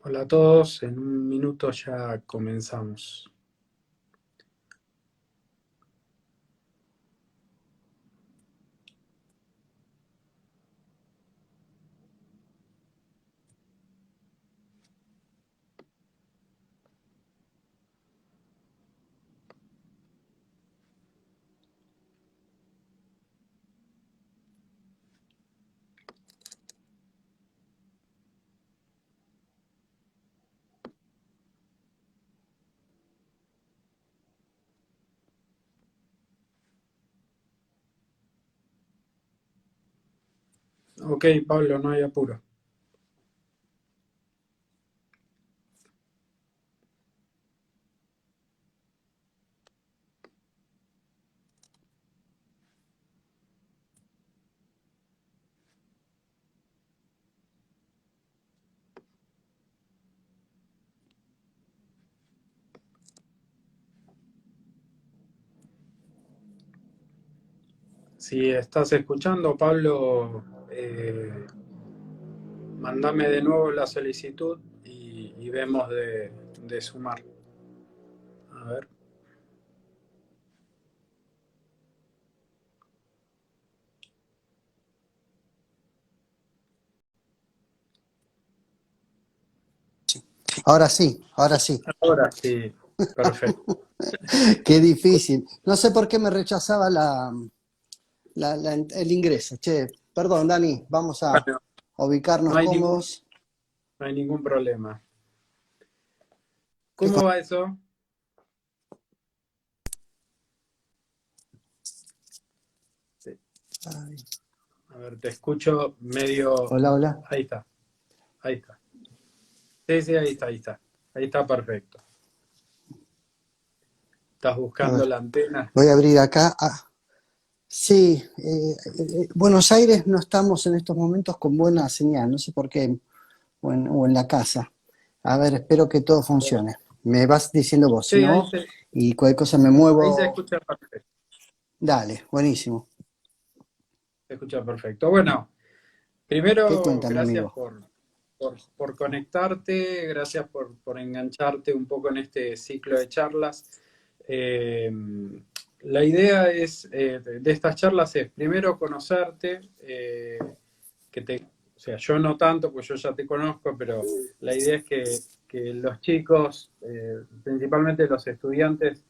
Hola a todos, en un minuto ya comenzamos. Ok, Pablo, no hay apuro. Si estás escuchando, Pablo, mándame de nuevo la solicitud y vemos de sumar. A ver. Ahora sí, ahora sí. Ahora sí, perfecto. Qué difícil. No sé por qué me rechazaba el ingreso. Che, perdón, Dani, vamos a Bueno, no ubicarnos hay ningún, cómodos. no hay ningún problema. ¿Qué ¿Cómo va eso? Sí, Ay, a ver, te escucho medio. hola, hola. Ahí está, ahí está. Sí, sí, ahí está, ahí está. Ahí está perfecto. Estás A buscando ver, la antena. voy a abrir acá. Sí, Buenos Aires no estamos en estos momentos con buena señal, no sé por qué, o en la casa. A ver, espero que todo funcione. Me vas diciendo vos, si Sí, no, y cualquier cosa me ahí se muevo. escucha perfecto. Dale, buenísimo. Se escucha perfecto. Bueno, ¿Qué primero, cuenta, mi gracias amigo? por conectarte, gracias por engancharte un poco en este ciclo de charlas. Eh, la idea es, de estas charlas es primero conocerte, o sea, yo no tanto, pues yo ya te conozco, pero la idea es que los chicos, principalmente los estudiantes,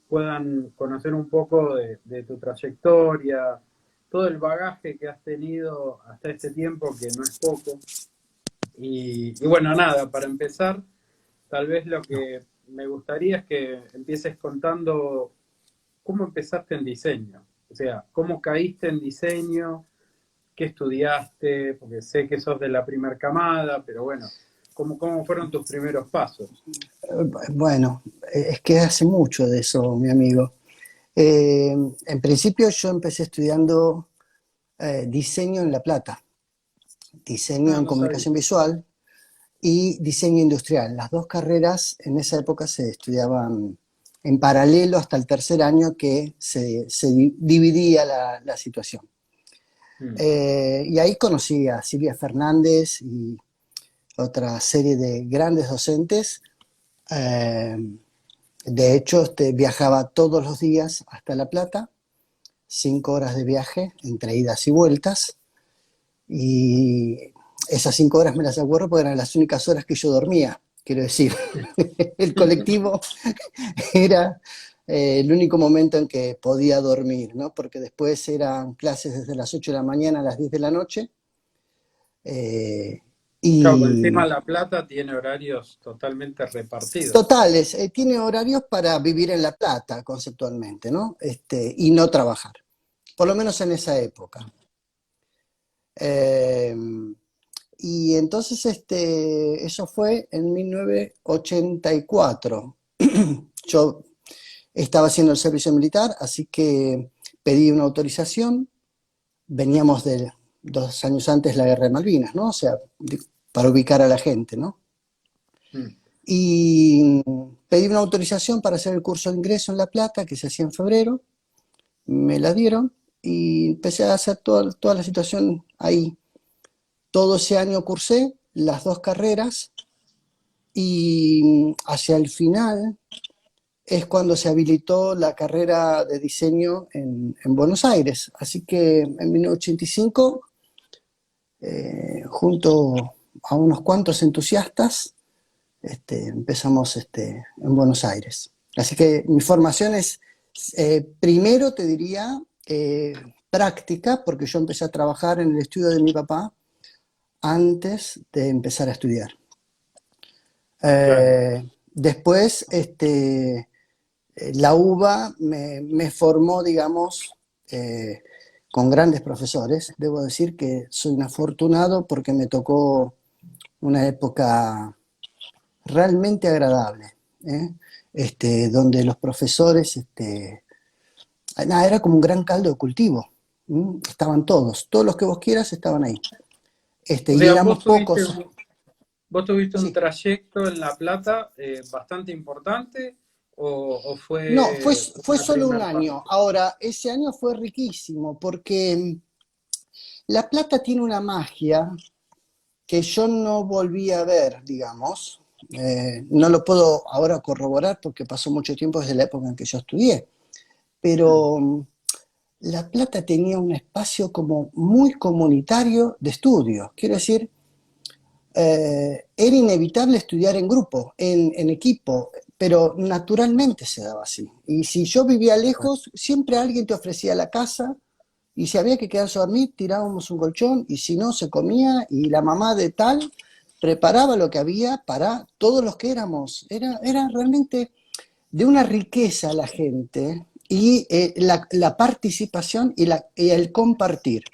puedan conocer un poco de tu trayectoria, todo el bagaje que has tenido hasta este tiempo, que no es poco. Y bueno, nada, para empezar, tal vez lo que me gustaría es que empieces contando cómo empezaste en diseño. O sea, cómo caíste en diseño, qué estudiaste, porque sé que sos de la primer camada, pero bueno, cómo fueron tus primeros pasos? Bueno, es que hace mucho de eso, mi amigo. En principio yo empecé estudiando diseño en La Plata, diseño Ah, en no sabía. comunicación visual y diseño industrial. Las dos carreras en esa época se estudiaban en paralelo hasta el tercer año que se dividía la situación. Mm. Y ahí conocí a Silvia Fernández y otra serie de grandes docentes. Eh, de hecho, viajaba todos los días hasta La Plata, 5 horas de viaje entre idas y vueltas, y esas 5 horas me las acuerdo porque eran las únicas horas que yo dormía, quiero decir. El colectivo era el único momento en que podía dormir, ¿no? Porque después eran clases desde las 8 de la mañana a las 10 de la noche, eh, Claro, por encima y La Plata tiene horarios totalmente repartidos. totales, tiene horarios para vivir en La Plata, conceptualmente, ¿no? Y no trabajar, por lo menos en esa época. Eh, y entonces eso fue en 1984. Yo estaba haciendo el servicio militar, así que pedí una autorización. Veníamos de 2 años antes la guerra de Malvinas, ¿no? O sea, para ubicar a la gente, ¿no? Mm. Y pedí una autorización para hacer el curso de ingreso en La Plata, que se hacía en febrero. Me la dieron y empecé a hacer toda la situación ahí. Todo ese año cursé las dos carreras, y hacia el final es cuando se habilitó la carrera de diseño en Buenos Aires. Así que en 1985, junto a unos cuantos entusiastas, empezamos en Buenos Aires. Así que mi formación es, primero te diría, práctica, porque yo empecé a trabajar en el estudio de mi papá antes de empezar a estudiar. Claro. Después, la UBA me formó, digamos, eh, con grandes profesores. Debo decir que soy un afortunado porque me tocó una época realmente agradable, ¿eh? Donde los profesores, nada, era como un gran caldo de cultivo. Estaban todos los que vos quieras estaban ahí. O Y sea, éramos pocos. vos tuviste un Sí. trayecto en La Plata bastante importante o No, fue fue una solo un primera año. parte. Ahora, ese año fue riquísimo porque La Plata tiene una magia que yo no volví a ver, digamos. No lo puedo ahora corroborar porque pasó mucho tiempo desde la época en que yo estudié, Mm. pero La Plata tenía un espacio como muy comunitario de estudio. Quiero decir, era inevitable estudiar en grupo, en equipo, pero naturalmente se daba así. Y si yo vivía lejos, siempre alguien te ofrecía la casa y si había que quedarse a dormir, tirábamos un colchón y si no, se comía y la mamá de tal preparaba lo que había para todos los que éramos. Era realmente de una riqueza la gente y la participación y el compartir.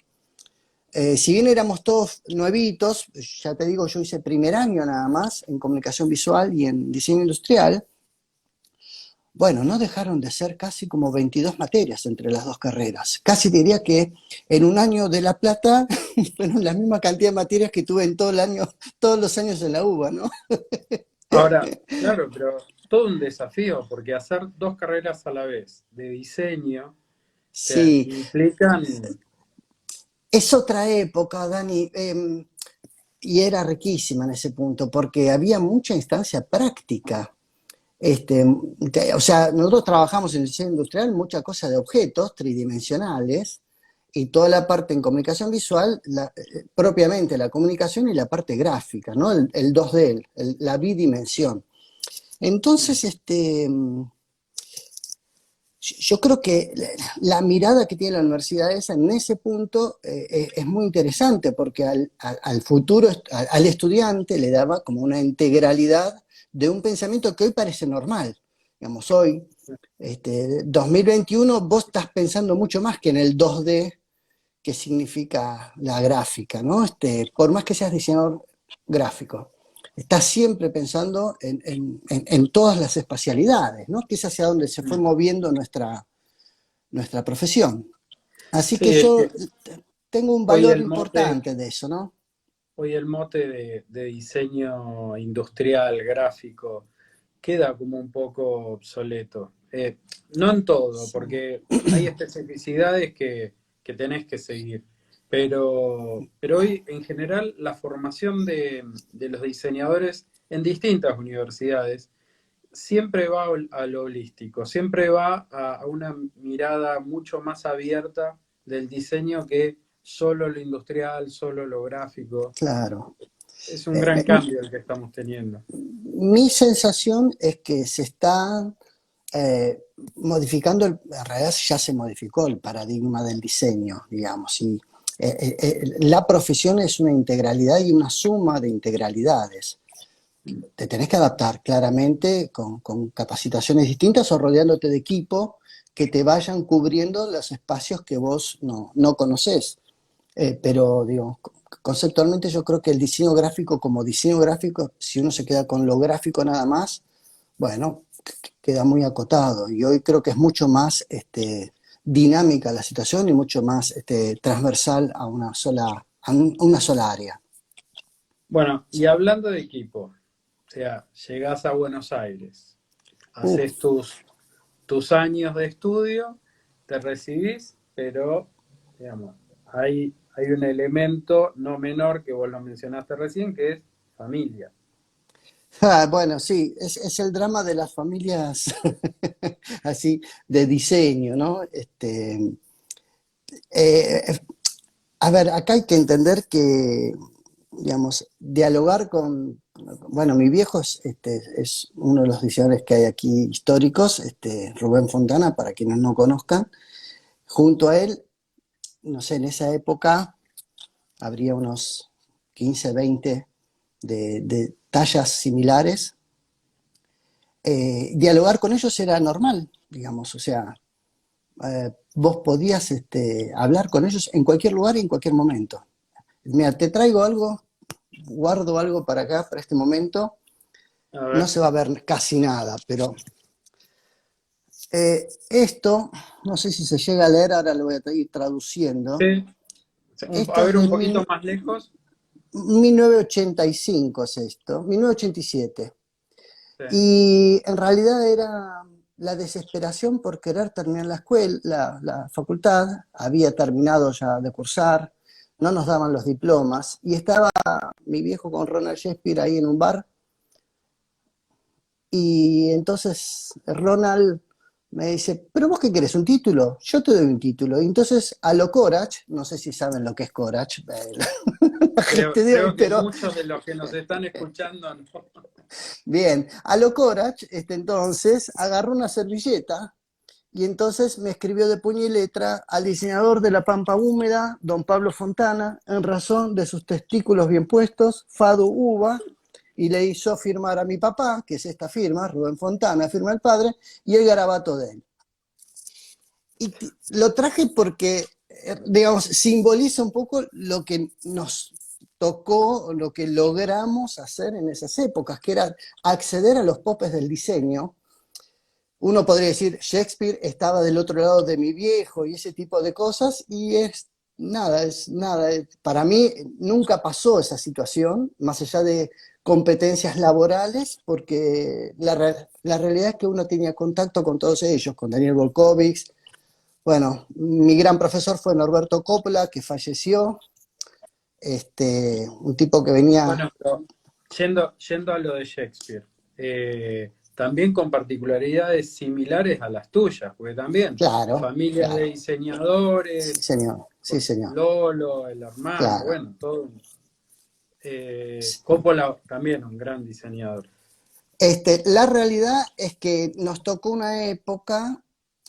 Si bien éramos todos nuevitos, ya te digo, yo hice primer año nada más en comunicación visual y en diseño industrial, bueno, no dejaron de ser casi como 22 materias entre las dos carreras. Casi diría que en un año de La Plata fueron la misma cantidad de materias que tuve en todo el año, todos los años en la UBA, ¿no? Ahora, claro, pero todo un desafío, porque hacer dos carreras a la vez de diseño, o sea, Sí, implican, es otra época, Dani, y era riquísima en ese punto, porque había mucha instancia práctica. Este, o sea, nosotros trabajamos en el diseño industrial mucha cosa de objetos tridimensionales y toda la parte en comunicación visual, propiamente la comunicación y la parte gráfica, ¿no? El 2D, la bidimensión. Entonces, yo creo que la mirada que tiene la universidad esa en ese punto es muy interesante porque al futuro, al estudiante le daba como una integralidad de un pensamiento que hoy parece normal. Digamos, hoy, 2021, vos estás pensando mucho más que en el 2D que significa la gráfica, ¿no? Por más que seas diseñador gráfico, estás siempre pensando en todas las espacialidades, ¿no? Que es hacia donde se fue moviendo nuestra profesión. Así que sí, es yo que tengo un hoy valor el mote, importante de eso, ¿no? hoy el mote de diseño industrial, gráfico, queda como un poco obsoleto. No en todo, Sí, porque hay especificidades que tenés que seguir. Pero hoy, en general, la formación de los diseñadores en distintas universidades siempre va a lo holístico, siempre va a una mirada mucho más abierta del diseño que solo lo industrial, solo lo gráfico. claro. Es un Eh, gran me- cambio el que estamos teniendo. Mi sensación es que se está modificando, en realidad ya se modificó el paradigma del diseño, digamos, y la profesión es una integralidad y una suma de integralidades. Te tenés que adaptar claramente con capacitaciones distintas o rodeándote de equipo que te vayan cubriendo los espacios que vos no conocés. Pero digo, conceptualmente yo creo que el diseño gráfico como diseño gráfico, si uno se queda con lo gráfico nada más, bueno, queda muy acotado. Y hoy creo que es mucho más dinámica la situación y mucho más transversal a una sola área. Bueno, y hablando de equipo, o sea, llegás a Buenos Aires, Uh, haces tus años de estudio, te recibís, pero, digamos, hay un elemento no menor que vos lo mencionaste recién, que es familia. Ah, bueno, sí, es el drama de las familias así de diseño, ¿no? Eh, a ver, acá hay que entender que, digamos, dialogar con, bueno, mi viejo es uno de los diseñadores que hay aquí históricos, Rubén Fontana, para quienes no conozcan. Junto a él, no sé, en esa época habría unos 15, 20 de tallas similares. Dialogar con ellos era normal, digamos, o sea, vos podías hablar con ellos en cualquier lugar y en cualquier momento. Mira, te traigo algo, guardo algo para acá, para este momento, A no ver, se va a ver casi nada, pero esto, no sé si se llega a leer, ahora lo voy a ir traduciendo. sí, Esto a es ver un de poquito más lejos. 1985, es esto, 1987. Sí. Y en realidad era la desesperación por querer terminar la escuela, la facultad, había terminado ya de cursar, no nos daban los diplomas, y estaba mi viejo con Ronald Shakespeare ahí en un bar, y entonces Ronald me dice, ¿pero vos qué querés? ¿Un título? Yo te doy un título. Y entonces a lo Corach, no sé si saben lo que es Corach, la gente de hoy, Creo que pero muchos de los que nos están escuchando no. bien, a lo Corach, entonces agarró una servilleta y entonces me escribió de puño y letra al diseñador de la Pampa Húmeda, don Pablo Fontana, en razón de sus testículos bien puestos, Fado Uva, y le hizo firmar a mi papá, que es esta firma, Rubén Fontana, firma el padre, y el garabato de él. Y lo traje porque, digamos, simboliza un poco lo que nos tocó, lo que logramos hacer en esas épocas, que era acceder a los popes del diseño. Uno podría decir, Shakespeare estaba del otro lado de mi viejo y ese tipo de cosas, y es nada. Para mí nunca pasó esa situación, más allá de competencias laborales, porque la realidad es que uno tenía contacto con todos ellos, con Daniel Volkovich. Bueno, mi gran profesor fue Norberto Coppola, que falleció, un tipo que venía, Bueno, pero yendo a lo de Shakespeare, también con particularidades similares a las tuyas, porque también claro, familia de claro, sí diseñadores, señor, sí señor, Lolo, el hermano, claro. bueno, todo. Coppola también un gran diseñador. La realidad es que nos tocó una época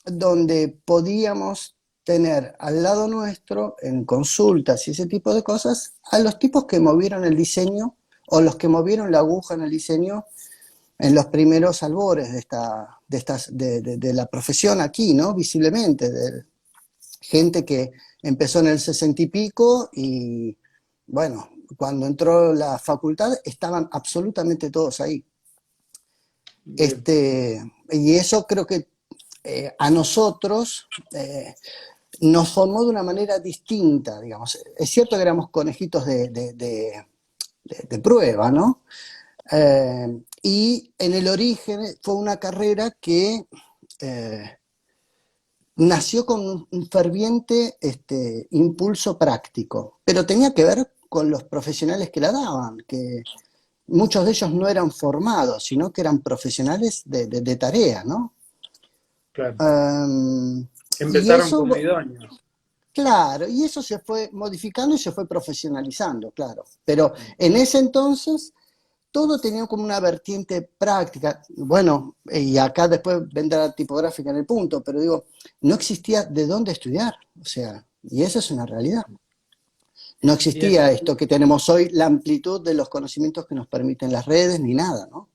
donde podíamos tener al lado nuestro, en consultas y ese tipo de cosas, a los tipos que movieron el diseño o los que movieron la aguja en el diseño en los primeros albores de la profesión aquí, ¿no? Visiblemente, de gente que empezó en el 60 y pico y, bueno, cuando entró la facultad estaban absolutamente todos ahí. Bien. Y eso creo que a nosotros nos formó de una manera distinta, digamos. Es cierto que éramos conejitos de prueba, ¿no? Y en el origen fue una carrera que eh, nació con un ferviente impulso práctico, pero tenía que ver con los profesionales que la daban, que muchos de ellos no eran formados, sino que eran profesionales de tarea, ¿no? Claro. Y Empezaron como eso, idóneos. claro, y eso se fue modificando y se fue profesionalizando, claro. Pero en ese entonces todo tenía como una vertiente práctica. Bueno, y acá después vendrá la tipográfica en el punto, pero digo, no existía de dónde estudiar, o sea, y esa es una realidad. No Y es, existía esto que tenemos hoy, la amplitud de los conocimientos que nos permiten las redes, ni nada, ¿no?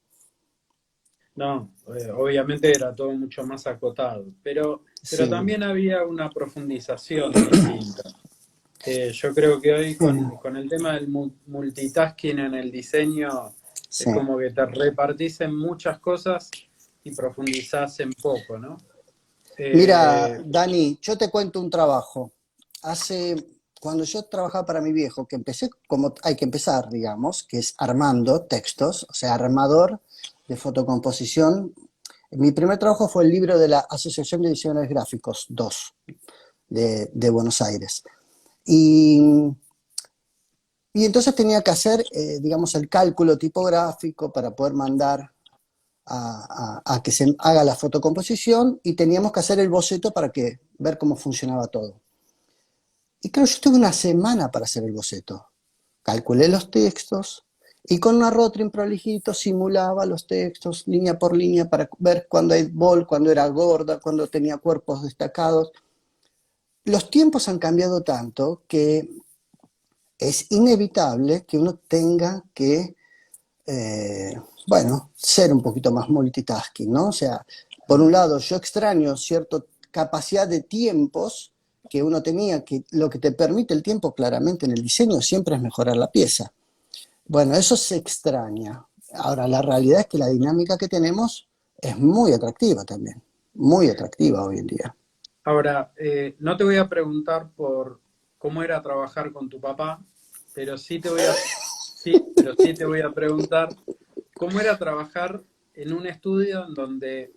no, obviamente era todo mucho más acotado, pero Sí, también había una profundización distinta. Yo creo que hoy sí, con el tema del multitasking en el diseño es sí. como que te repartís en muchas cosas y profundizás en poco, ¿no? Mira, Eh, Dani, yo te cuento un trabajo. Cuando yo trabajaba para mi viejo, que empecé como hay que empezar, digamos, que es armando textos, o sea, armador de fotocomposición. Mi primer trabajo fue el libro de la Asociación de Diseñadores Gráficos 2 de Buenos Aires. Y Y entonces tenía que hacer, digamos, el cálculo tipográfico para poder mandar a que se haga la fotocomposición y teníamos que hacer el boceto para ver cómo funcionaba todo. Y claro, yo tuve una semana para hacer el boceto. Calculé los textos y con una Rotring prolijito simulaba los textos línea por línea para ver cuándo hay bol, cuándo era gorda, cuándo tenía cuerpos destacados. Los tiempos han cambiado tanto que es inevitable que uno tenga que, bueno, ser un poquito más multitasking, ¿no? O sea, por un lado, yo extraño cierta capacidad de tiempos que uno tenía, que lo que te permite el tiempo claramente en el diseño siempre es mejorar la pieza. Bueno, eso se extraña. Ahora, la realidad es que la dinámica que tenemos es muy atractiva también, muy atractiva hoy en día. Ahora, no te voy a preguntar por cómo era trabajar con tu papá, pero sí te voy a preguntar cómo era trabajar en un estudio en donde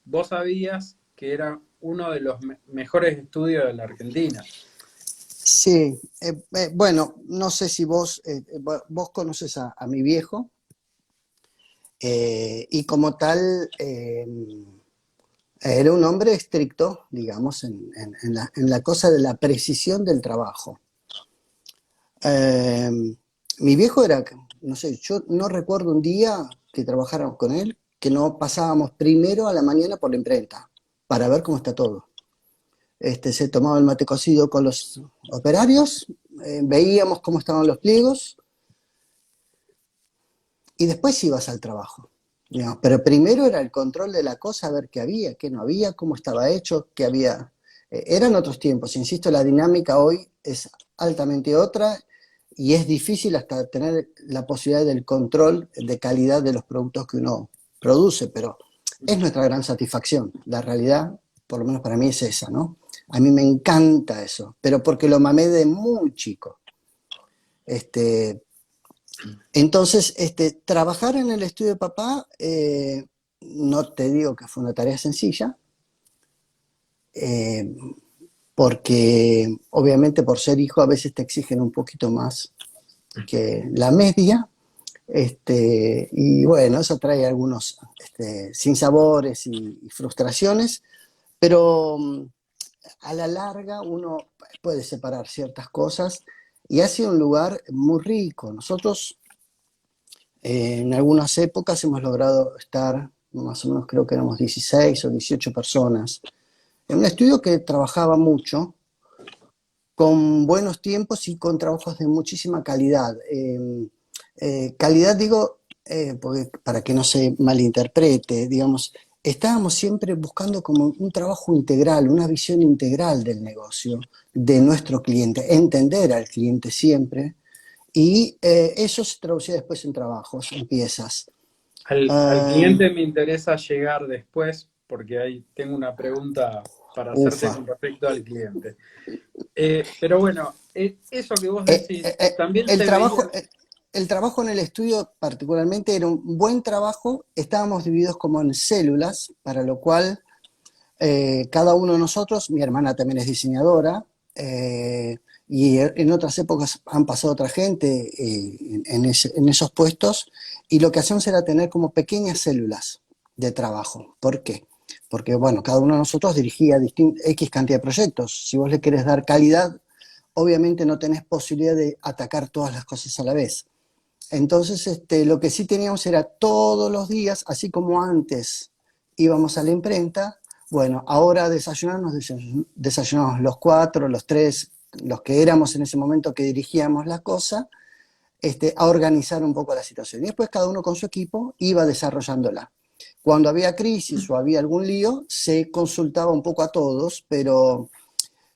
vos sabías que era uno de los mejores estudios de la Argentina. Sí, bueno, no sé si vos conoces a mi viejo, y como tal era un hombre estricto, digamos, en la cosa de la precisión del trabajo. Eh, Mi viejo era, no sé, yo no recuerdo un día que trabajáramos con él que no pasábamos primero a la mañana por la imprenta para ver cómo está todo. Se tomaba el mate cocido con los operarios, veíamos cómo estaban los pliegos y después ibas al trabajo. Digamos. Pero primero era el control de la cosa, ver qué había, qué no había, cómo estaba hecho, qué había. Eran otros tiempos, insisto, la dinámica hoy es altamente otra y es difícil hasta tener la posibilidad del control de calidad de los productos que uno produce, pero es nuestra gran satisfacción. La realidad, por lo menos para mí, es esa, ¿no? A mí me encanta eso, pero porque lo mamé de muy chico. Este, entonces, trabajar en el estudio de papá, no te digo que fue una tarea sencilla, eh, porque obviamente por ser hijo a veces te exigen un poquito más que la media, y bueno, eso trae algunos sinsabores y frustraciones, pero a la larga uno puede separar ciertas cosas y ha sido un lugar muy rico. Nosotros en algunas épocas hemos logrado estar, más o menos creo que éramos 16 o 18 personas, en un estudio que trabajaba mucho, con buenos tiempos y con trabajos de muchísima calidad. Calidad digo, porque, para que no se malinterprete, digamos, estábamos siempre buscando como un trabajo integral, una visión integral del negocio, de nuestro cliente, entender al cliente siempre, y eso se traducía después en trabajos, en piezas. Al Uh, cliente me interesa llegar después, porque ahí tengo una pregunta para hacerte Ufa. con respecto al cliente. Pero bueno, eso que vos Eh, decís, eh, eh, también el se trabajo, veía. eh, el trabajo en el estudio particularmente era un buen trabajo, estábamos divididos como en células, para lo cual cada uno de nosotros, mi hermana también es diseñadora, y en otras épocas han pasado otra gente en esos puestos, y lo que hacíamos era tener como pequeñas células de trabajo. ¿Por qué? Porque, bueno, cada uno de nosotros dirigía X cantidad de proyectos. Si vos le querés dar calidad, obviamente no tenés posibilidad de atacar todas las cosas a la vez. Entonces, lo que sí teníamos era todos los días, así como antes íbamos a la imprenta, bueno, ahora desayunamos los cuatro, los tres, los que éramos en ese momento que dirigíamos la cosa, a organizar un poco la situación. Y después cada uno con su equipo iba desarrollándola. Cuando había crisis o había algún lío, se consultaba un poco a todos, pero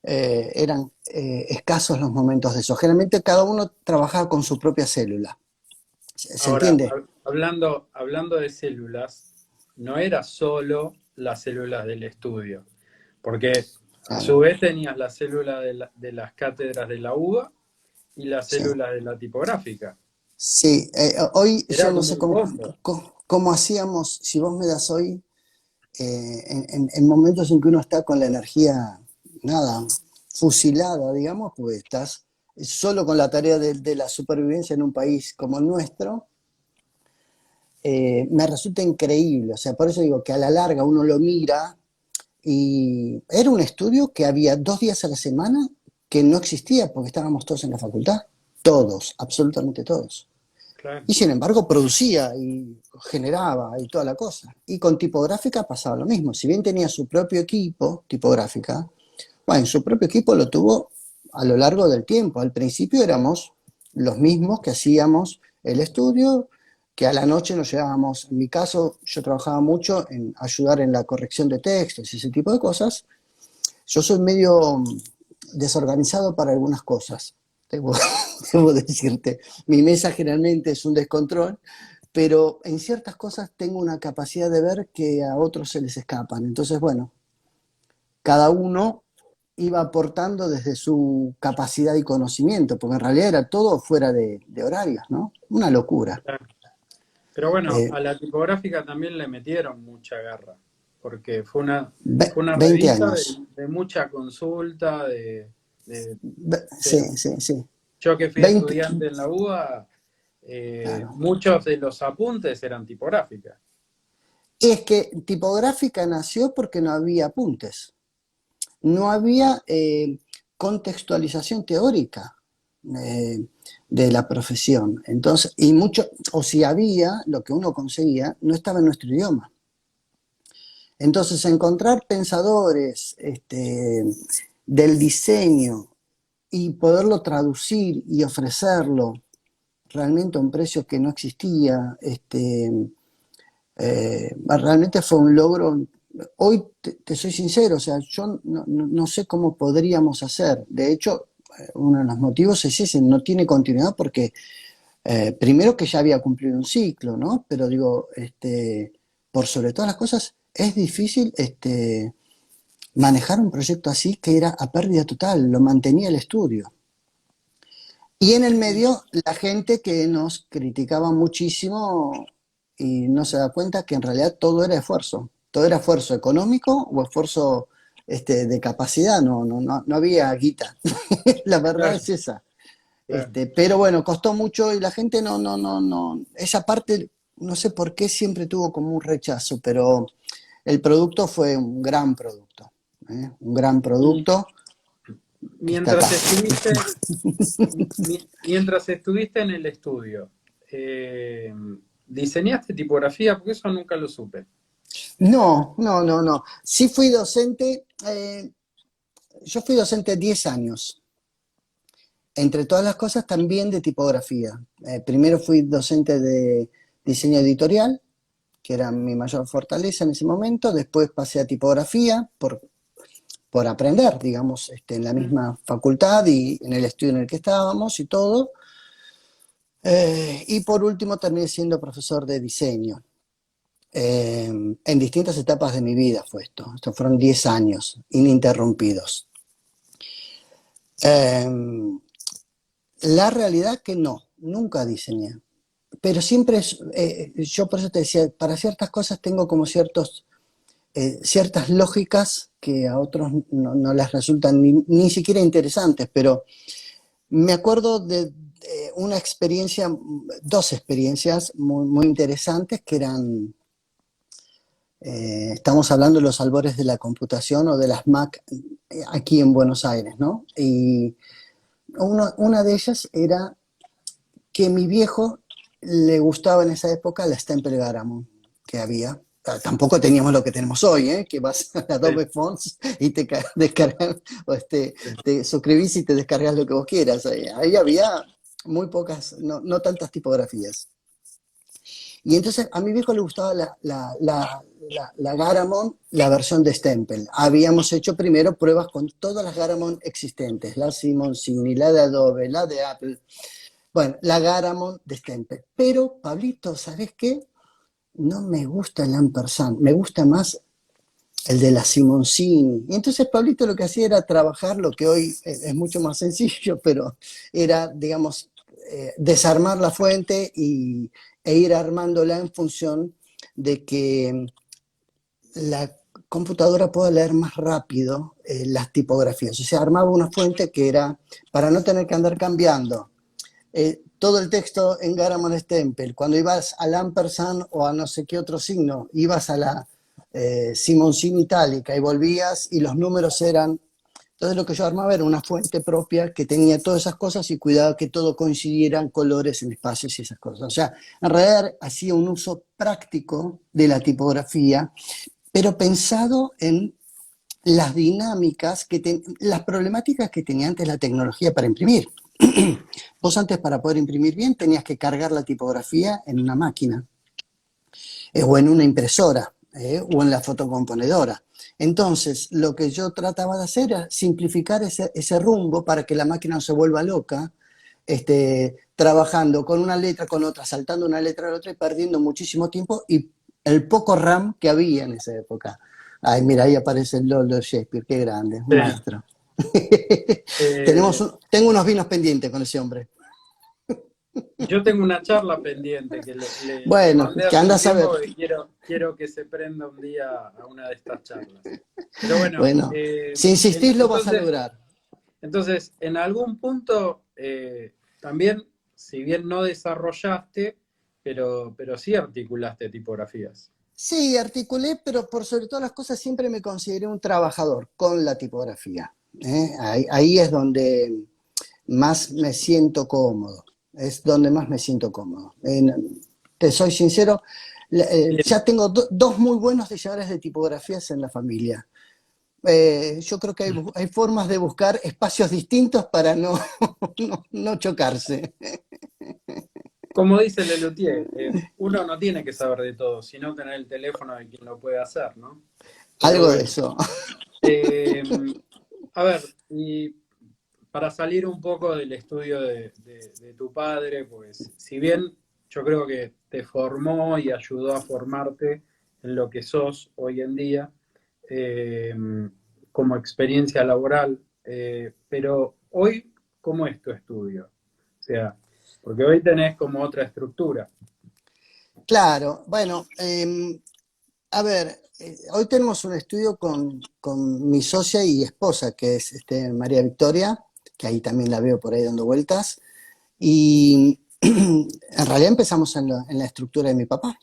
eran escasos los momentos de eso. Generalmente cada uno trabajaba con su propia célula. ¿Se Ahora, entiende? hablando de células, no era solo las células del estudio, porque a su Claro. vez tenías la célula de las cátedras de la UBA y la Sí. célula de la tipográfica. Sí, hoy yo Era no como sé un combo. cómo hacíamos, si vos me das hoy, en momentos en que uno está con la energía, nada, fusilada, digamos, pues estás solo con la tarea de la supervivencia en un país como el nuestro, me resulta increíble. O sea, por eso digo que a la larga uno lo mira y era un estudio que había 2 días a la semana que no existía porque estábamos todos en la facultad. Todos, absolutamente todos. Claro. Y sin embargo producía y generaba y toda la cosa. Y con tipográfica pasaba lo mismo. Si bien tenía su propio equipo, tipográfica, bueno, su propio equipo lo tuvo a lo largo del tiempo. Al principio éramos los mismos que hacíamos el estudio, que a la noche nos llevábamos. En mi caso, yo trabajaba mucho en ayudar en la corrección de textos y ese tipo de cosas. Yo soy medio desorganizado para algunas cosas, debo, debo decirte. Mi mesa generalmente es un descontrol, pero en ciertas cosas tengo una capacidad de ver que a otros se les escapan. Entonces, bueno, cada uno iba aportando desde su capacidad y conocimiento, porque en realidad era todo fuera de horarios, ¿no? Una locura. Claro. Pero bueno, Eh, a la tipográfica también le metieron mucha garra, porque fue una 20 revista años. de mucha consulta, de- Sí, de- sí, sí. yo que fui 20, estudiante en la UBA, claro. muchos de los apuntes eran tipográficas. Es que tipográfica nació porque no había apuntes. No había contextualización teórica de la profesión. Entonces, y mucho, o si había, lo que uno conseguía, no estaba en nuestro idioma. Entonces, encontrar pensadores del diseño y poderlo traducir y ofrecerlo realmente a un precio que no existía, realmente fue un logro. Hoy te soy sincero, o sea, yo no sé cómo podríamos hacer. De hecho, uno de los motivos es ese, no tiene continuidad porque primero que ya había cumplido un ciclo, ¿no? Pero digo, por sobre todas las cosas, es difícil manejar un proyecto así que era a pérdida total, lo mantenía el estudio. Y en el medio, la gente que nos criticaba muchísimo y no se da cuenta que en realidad todo era esfuerzo económico o esfuerzo de capacidad, no había guita, la verdad Claro, es esa. claro. Pero bueno, costó mucho y la gente no, esa parte no sé por qué siempre tuvo como un rechazo, pero el producto fue un gran producto, un gran Y producto que está acá. mientras mientras estuviste en el estudio, eh, ¿diseñaste tipografía? Porque eso nunca lo supe. No. Sí fui docente, yo fui docente 10 años. Entre todas las cosas, también de tipografía. Primero fui docente de diseño editorial, que era mi mayor fortaleza en ese momento. Después pasé a tipografía por aprender, digamos, en la Mm. misma facultad y en el estudio en el que estábamos y todo. Y por último terminé siendo profesor de diseño. En distintas etapas de mi vida fue esto. Estos fueron 10 años ininterrumpidos. Eh, la realidad que no, nunca diseñé. Pero siempre, yo por eso te decía, para ciertas cosas tengo como ciertas lógicas que a otros no les resultan ni siquiera interesantes, pero me acuerdo de una experiencia, dos experiencias muy interesantes que eran, estamos hablando de los albores de la computación o de las Mac aquí en Buenos Aires, ¿no? Y una de ellas era que mi viejo le gustaba en esa época la Stempel Garamond que había. Tampoco teníamos lo que tenemos hoy, ¿eh? Que vas a Sí, Adobe Fonts y te descargas, o sí. te suscribís y te descargas lo que vos quieras. Ahí había muy pocas, no tantas tipografías. Y entonces a mi viejo le gustaba la Garamond, la versión de Stempel. Habíamos hecho primero pruebas con todas las Garamond existentes, la Simoncini, la de Adobe, la de Apple. Bueno, la Garamond de Stempel. Pero, Pablito, ¿sabes qué? No me gusta el ampersand, me gusta más el de la Simoncini. Y entonces Pablito lo que hacía era trabajar lo que hoy es mucho más sencillo, pero era, digamos, desarmar la fuente e ir armándola en función de que la computadora pueda leer más rápido las tipografías. O sea, armaba una fuente que era para no tener que andar cambiando todo el texto en Garamond Stempel. Cuando ibas al ampersand o a no sé qué otro signo, ibas a la Simoncini itálica y volvías y los números eran... Entonces lo que yo armaba era una fuente propia que tenía todas esas cosas y cuidaba que todo coincidiera en colores, en espacios y esas cosas. O sea, en realidad hacía un uso práctico de la tipografía, pero pensado en las dinámicas, las problemáticas que tenía antes la tecnología para imprimir. Vos antes para poder imprimir bien tenías que cargar la tipografía en una máquina o en una impresora o en la fotocomponedora. Entonces, lo que yo trataba de hacer era simplificar ese rumbo para que la máquina no se vuelva loca, trabajando con una letra, con otra, saltando una letra a la otra y perdiendo muchísimo tiempo y el poco RAM que había en esa época. Ay, mira, ahí aparece el Lolo Shakespeare, qué grande, un maestro. Eh, Tengo unos vinos pendientes con ese hombre. yo tengo una charla pendiente que le Bueno, mandé que hace un andas a ver. tiempo que quiero que se prenda un día a una de estas charlas. Pero bueno, Bueno, si insistís lo vas a entonces, lograr. en algún punto, también, si bien no desarrollaste, pero sí articulaste tipografías. Sí, articulé, pero por sobre todas las cosas siempre me consideré un trabajador con la tipografía. Ahí es donde más me siento cómodo. Es donde más me siento cómodo. Te soy sincero, Bien. ya tengo dos muy buenos diseñadores de tipografías en la familia. Yo creo que hay formas de buscar espacios distintos para no chocarse. Como dice Lelutier, uno no tiene que saber de todo, sino tener el teléfono de quien lo puede hacer, ¿no? Pero Algo de bueno, eso. eh, a ver, y para salir un poco del estudio de tu padre, pues si bien yo creo que te formó y ayudó a formarte en lo que sos hoy en día, eh, como experiencia laboral, pero hoy, ¿cómo es tu estudio? O sea, porque hoy tenés como otra estructura. Claro, bueno, a ver, hoy tenemos un estudio con mi socia y esposa, que es María Victoria, que ahí también la veo por ahí dando vueltas, y en realidad empezamos en la estructura de mi papá.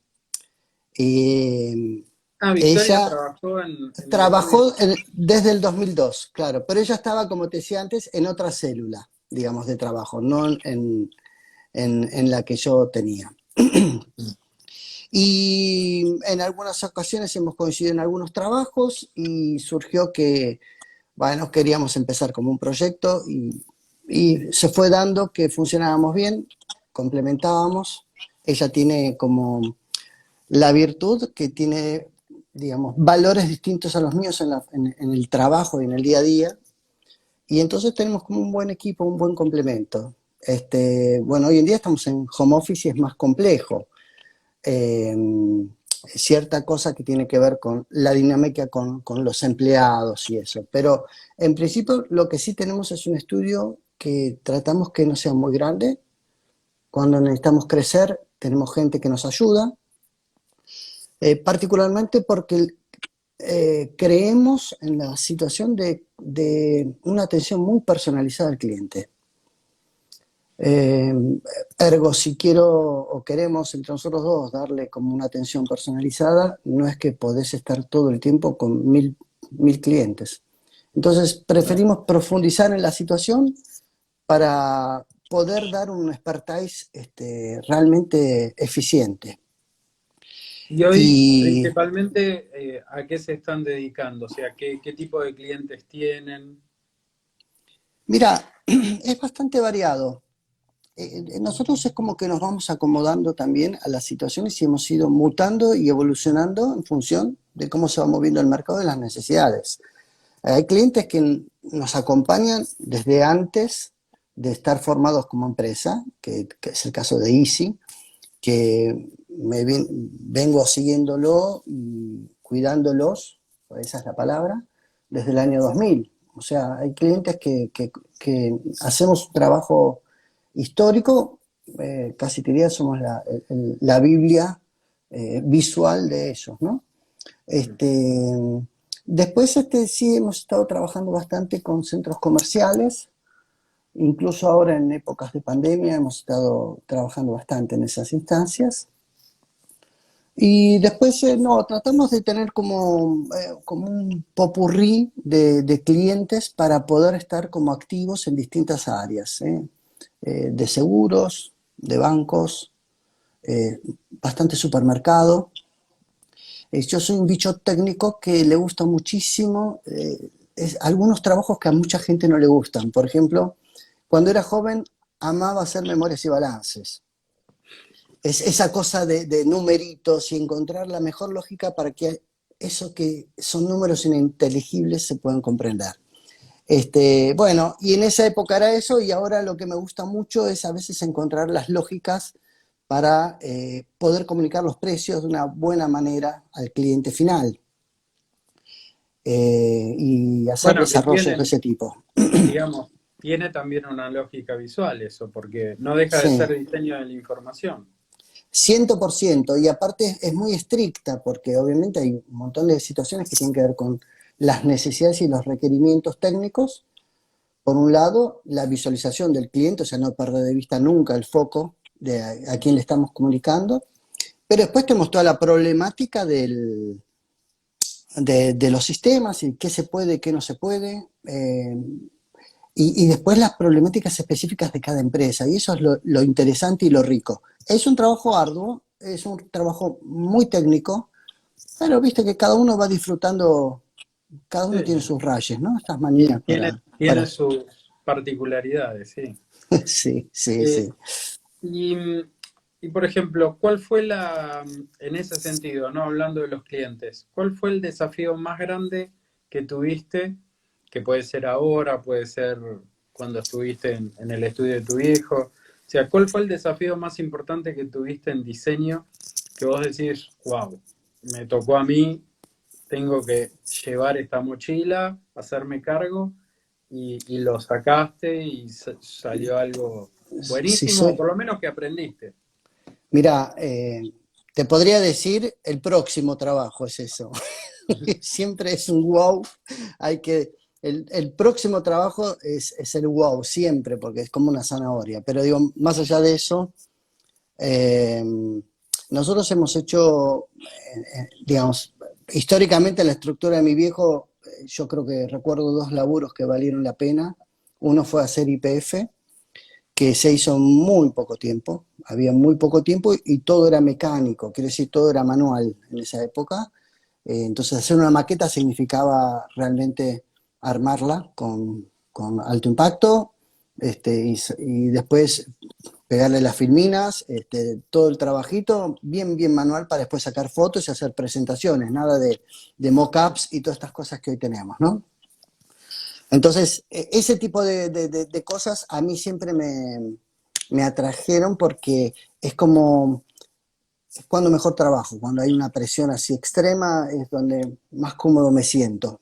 Ah, Victoria Ella trabajó en el estudio. trabajó desde el 2002, claro, pero ella estaba, como te decía antes, en otra célula, digamos, de trabajo, no en la que yo tenía. Y en algunas ocasiones hemos coincidido en algunos trabajos y surgió que, bueno, queríamos empezar como un proyecto y se fue dando que funcionábamos bien, complementábamos. Ella tiene como la virtud que tiene, digamos, valores distintos a los míos en el trabajo y en el día a día. Y entonces tenemos como un buen equipo, un buen complemento. Bueno, hoy en día estamos en home office y es más complejo eh, cierta cosa que tiene que ver con la dinámica con los empleados y eso. Pero en principio lo que sí tenemos es un estudio que tratamos que no sea muy grande. Cuando necesitamos crecer, tenemos gente que nos ayuda, particularmente porque creemos en la situación de una atención muy personalizada al cliente. Eh, Ergo, si quiero o queremos entre nosotros dos darle como una atención personalizada, no es que podés estar todo el tiempo con mil clientes. Entonces, preferimos profundizar en la situación para poder dar un expertise realmente eficiente. Y hoy, Y principalmente, ¿a qué se están dedicando? O sea, ¿qué tipo de clientes tienen? mira, es bastante variado. Nosotros es como que nos vamos acomodando también a las situaciones y hemos ido mutando y evolucionando en función de cómo se va moviendo el mercado y las necesidades. Hay clientes que nos acompañan desde antes de estar formados como empresa, que es el caso de Easy, que vengo siguiéndolo y cuidándolos, esa es la palabra, desde el año 2000. O sea, hay clientes que hacemos un trabajo histórico, casi te diría somos la Biblia visual de ellos, ¿no? Este, Después sí hemos estado trabajando bastante con centros comerciales, incluso ahora en épocas de pandemia hemos estado trabajando bastante en esas instancias. Y después, no, tratamos de tener como un popurrí de clientes para poder estar como activos en distintas áreas, ¿eh? De seguros, de bancos, bastante supermercado. Yo soy un bicho técnico que le gusta muchísimo algunos trabajos que a mucha gente no le gustan. Por ejemplo, cuando era joven amaba hacer memorias y balances. Es esa cosa de numeritos y encontrar la mejor lógica para que eso que son números ininteligibles se puedan comprender. Bueno, y en esa época era eso, y ahora lo que me gusta mucho es a veces encontrar las lógicas para poder comunicar los precios de una buena manera al cliente final, y hacer Bueno, que desarrollos de tienen, ese tipo. digamos, tiene también una lógica visual eso, porque no deja de Sí, ser diseño de la información. 100%, y aparte es muy estricta porque obviamente hay un montón de situaciones que tienen que ver con las necesidades y los requerimientos técnicos. Por un lado, la visualización del cliente, o sea, no perder de vista nunca el foco de a quién le estamos comunicando, pero después tenemos toda la problemática de los sistemas y qué se puede, qué no se puede, y después las problemáticas específicas de cada empresa, y eso es lo interesante y lo rico. Es un trabajo arduo, es un trabajo muy técnico, pero viste que cada uno va disfrutando, cada uno tiene Sí, sus rayes, ¿no? Estas manías tiene sus particularidades, sí. sí, sí, Eh, sí. y, y, por ejemplo, ¿cuál fue en ese sentido, no hablando de los clientes, cuál fue el desafío más grande que tuviste, que puede ser ahora, puede ser cuando estuviste en el estudio de tu hijo? O sea, ¿cuál fue el desafío más importante que tuviste en diseño que vos decís, wow, me tocó a mí, tengo que llevar esta mochila, hacerme cargo, y lo sacaste y salió algo Si buenísimo, o soy, por lo menos que aprendiste? mira, te podría decir el próximo trabajo es eso. Siempre es un wow. El próximo trabajo es el wow, siempre, porque es como una zanahoria. Pero digo, más allá de eso, eh, nosotros hemos hecho, digamos, históricamente la estructura de mi viejo, yo creo que recuerdo dos laburos que valieron la pena. Uno fue hacer YPF, que se hizo en muy poco tiempo, había muy poco tiempo y todo era mecánico, quiere decir, todo era manual en esa época. Entonces hacer una maqueta significaba realmente armarla con alto impacto, y después pegarle las filminas, todo el trabajito, bien, bien manual para después sacar fotos y hacer presentaciones, nada de mock-ups y todas estas cosas que hoy tenemos, ¿no? Entonces, ese tipo de cosas a mí siempre me atrajeron porque es como, es cuando mejor trabajo, cuando hay una presión así extrema, es donde más cómodo me siento.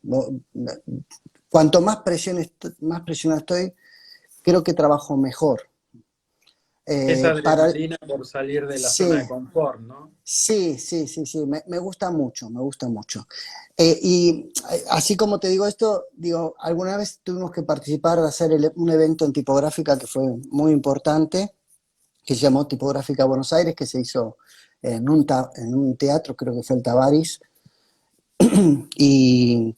Cuanto más presionado estoy, creo que trabajo mejor. Esa Para, adrenalina por salir de la zona de sí, confort, ¿no? sí, sí, sí, sí, me gusta mucho, me gusta mucho. Y así como te digo esto, digo, alguna vez tuvimos que participar de hacer un evento en tipográfica que fue muy importante, que se llamó Tipográfica Buenos Aires, que se hizo en un teatro, creo que fue el Tabaris, y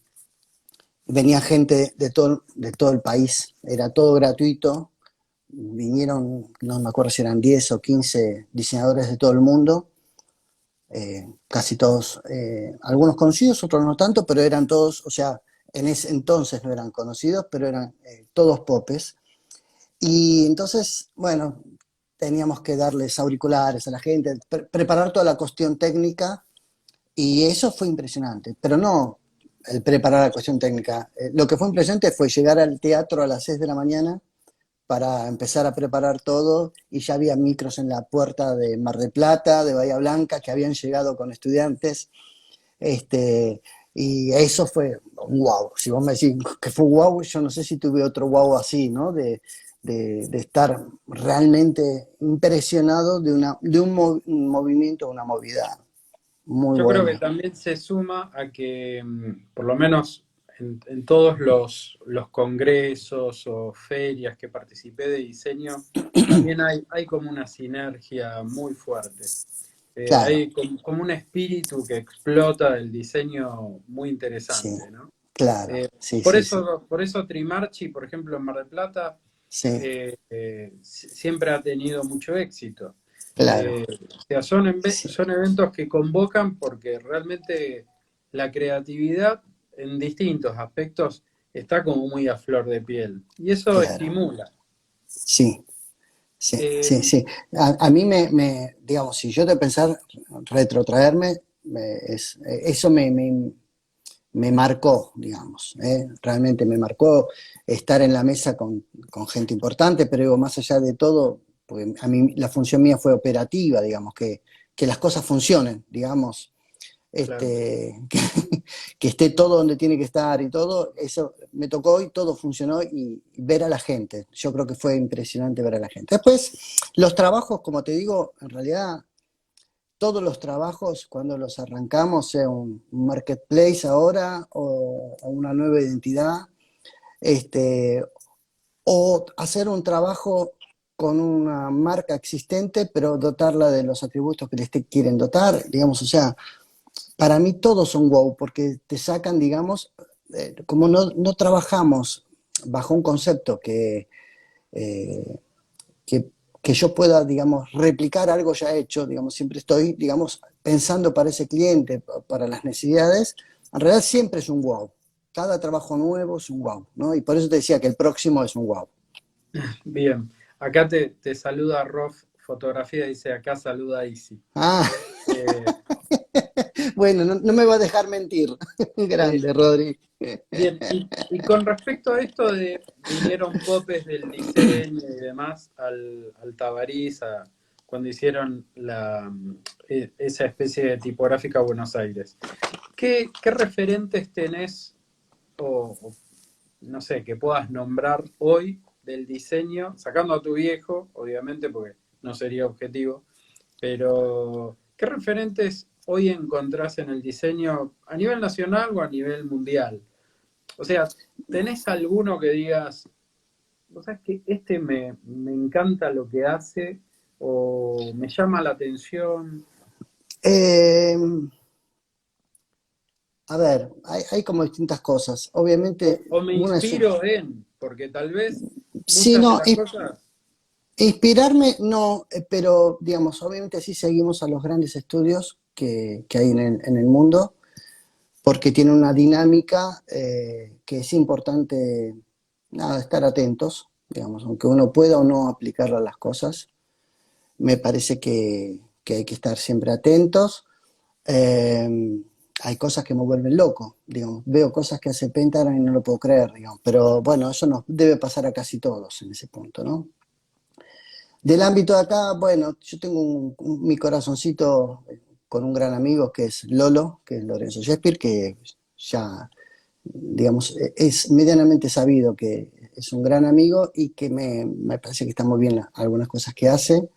venía gente de todo el país, era todo gratuito, vinieron, no me acuerdo si eran 10 o 15 diseñadores de todo el mundo, casi todos, algunos conocidos, otros no tanto, pero eran todos, o sea, en ese entonces no eran conocidos, pero eran todos popes. Y entonces, bueno, teníamos que darles auriculares a la gente, preparar toda la cuestión técnica, y eso fue impresionante, pero no el preparar la cuestión técnica. Lo que fue impresionante fue llegar al teatro a las 6 de la mañana para empezar a preparar todo, y ya había micros en la puerta de Mar del Plata, de Bahía Blanca, que habían llegado con estudiantes, y eso fue wow. Si vos me decís que fue wow, yo no sé si tuve otro wow así, ¿no? De estar realmente impresionado de un movimiento, una movida muy Yo creo que bueno. también se suma a que, por lo menos en todos los congresos o ferias que participé de diseño, también hay como una sinergia muy fuerte. Claro, Hay como un espíritu que explota del diseño muy sí, interesante, ¿no? claro, Eh, sí, por sí, sí, eso, por eso Trimarchi, por ejemplo, en Mar del Plata, sí, siempre ha tenido mucho éxito. claro, O sea, son, sí, son eventos que convocan porque realmente la creatividad en distintos aspectos está como muy a flor de piel. Y eso claro, estimula. sí, sí, Eh, sí, sí. A mí digamos, si yo de pensar retrotraerme, eso me marcó, digamos, ¿eh? Realmente me marcó estar en la mesa con gente importante, pero digo, más allá de todo, porque a mí la función mía fue operativa, digamos, que las cosas funcionen, digamos, claro. que, que esté todo donde tiene que estar y todo, eso me tocó y todo funcionó y ver a la gente, yo creo que fue impresionante ver a la gente. Después, los trabajos, como te digo, en realidad todos los trabajos, cuando los arrancamos, sea un marketplace ahora o una nueva identidad, este, o hacer un trabajo con una marca existente, pero dotarla de los atributos que les quieren dotar, digamos, o sea, para mí todos son wow, porque te sacan, digamos, como no trabajamos bajo un concepto eh, que, que yo pueda, digamos, replicar algo ya hecho, digamos, siempre estoy, digamos, pensando para ese cliente, para las necesidades, en realidad siempre es un wow. Cada trabajo nuevo es un wow, ¿no? Y por eso te decía que el próximo es un wow. Bien. Acá te saluda Rof Fotografía, dice acá saluda Isi. Ah, Eh, bueno, no me va a dejar mentir. eh, Grande, Rodri. Bien, y con respecto a esto de vinieron popes del diseño y demás al Tabarís cuando hicieron esa especie de tipográfica Buenos Aires, ¿qué referentes tenés o, no sé, que puedas nombrar hoy del diseño, sacando a tu viejo, obviamente, porque no sería objetivo, pero ¿qué referentes hoy encontrás en el diseño a nivel nacional o a nivel mundial? O sea, ¿tenés alguno que digas, vos sabés que este me encanta lo que hace o me llama la atención Eh, a ver, hay como distintas cosas. Obviamente, o me una es... inspiro en, porque tal vez Sí, muchas de no, las cosas, inspirarme no, pero digamos, obviamente sí seguimos a los grandes estudios que hay en el mundo, porque tiene una dinámica que es importante, nada, estar atentos, digamos, aunque uno pueda o no aplicarla a las cosas, me parece que hay que estar siempre atentos. Eh, hay cosas que me vuelven loco, digamos, veo cosas que hace Pentagram y no lo puedo creer, digamos, pero bueno, eso nos debe pasar a casi todos en ese punto, ¿no? Del ámbito de acá, bueno, yo tengo mi corazoncito con un gran amigo que es Lolo, que es Lorenzo Shakespeare, que ya, digamos, es medianamente sabido que es un gran amigo y que me parece que está muy bien algunas cosas que hace.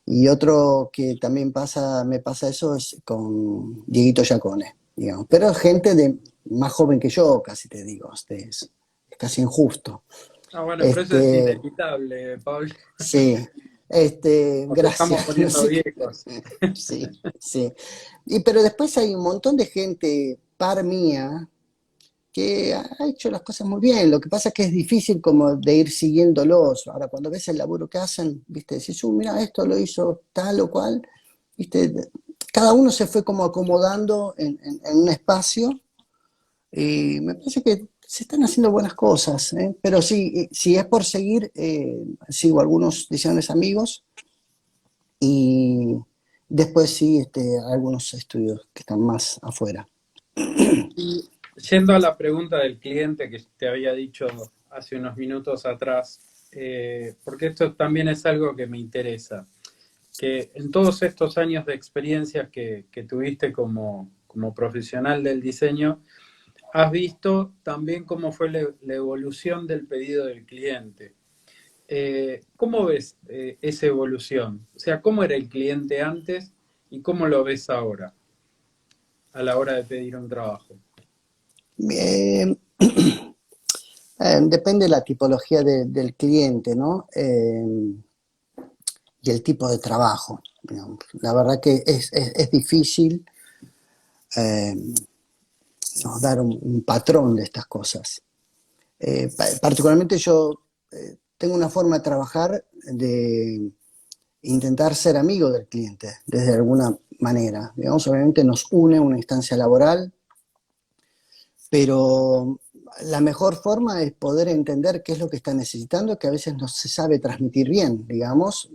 Y otro que también me pasa eso es con Dieguito Giacone, digamos. Pero gente más joven que yo, casi te digo, es casi injusto. bueno, pero eso es Este, inevitable, Pablo, sí, nos estamos gracias, no poniendo sé qué. viejos. Sí, sí. Pero después hay un montón de gente par mía que ha hecho las cosas muy bien. Lo que pasa es que es difícil como de ir siguiéndolos. Ahora, cuando ves el laburo que hacen, viste, decís, mira, esto lo hizo tal o cual, viste, cada uno se fue como acomodando en un espacio y me parece que se están haciendo buenas cosas, ¿eh? Pero sí, si es por seguir, sigo algunos diseñadores amigos y después sí, algunos estudios que están más afuera. Y yendo a la pregunta del cliente que te había dicho hace unos minutos atrás, porque esto también es algo que me interesa, que en todos estos años de experiencias que tuviste como profesional del diseño, has visto también cómo fue la evolución del pedido del cliente. ¿Cómo ves esa evolución? O sea, ¿cómo era el cliente antes y cómo lo ves ahora? a la hora de pedir un trabajo? Eh, depende de la tipología del cliente, ¿no? Y el tipo de trabajo, digamos. La verdad que es difícil eh, ¿no? Dar un patrón de estas cosas. Particularmente yo tengo una forma de trabajar de intentar ser amigo del cliente, desde alguna manera. Digamos, obviamente nos une una instancia laboral, pero la mejor forma es poder entender qué es lo que está necesitando, que a veces no se sabe transmitir bien, digamos,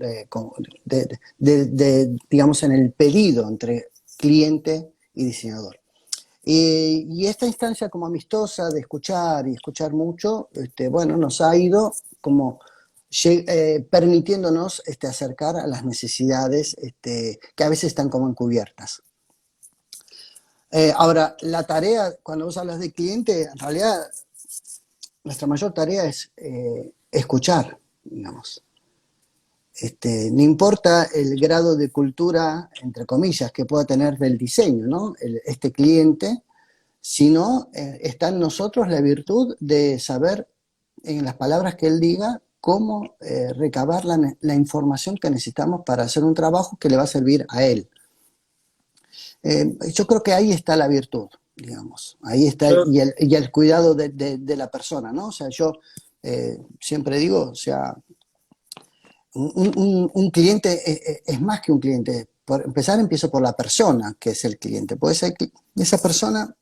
digamos en el pedido entre cliente y diseñador. Y esta instancia como amistosa de escuchar y escuchar mucho, bueno, nos ha ido como permitiéndonos acercar a las necesidades que a veces están como encubiertas. Ahora, la tarea, cuando vos hablas de cliente, en realidad nuestra mayor tarea es escuchar, digamos. No importa el grado de cultura, entre comillas, que pueda tener del diseño, ¿no? Este cliente, sino está en nosotros la virtud de saber, en las palabras que él diga, cómo recabar la información que necesitamos para hacer un trabajo que le va a servir a él. Yo creo que ahí está la virtud, digamos. Ahí está, Yo, y el cuidado de la persona, ¿no? O sea, yo siempre digo, o sea, un cliente es más que un cliente. Por empezar, empiezo por la persona que es el cliente. Puede ser que esa persona,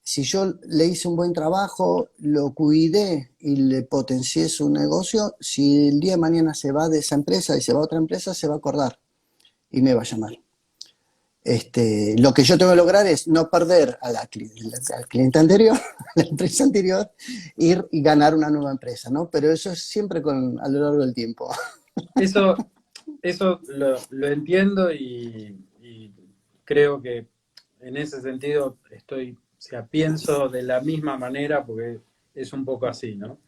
si yo le hice un buen trabajo, lo cuidé y le potencié su negocio, si el día de mañana se va de esa empresa y se va a otra empresa, se va a acordar y me va a llamar. Lo que yo tengo que lograr es no perder al cliente anterior, a la empresa anterior, ir y ganar una nueva empresa, ¿no? Pero eso es siempre a lo largo del tiempo. eso, eso lo entiendo y creo que en ese sentido o sea, pienso de la misma manera porque es un poco así, ¿no?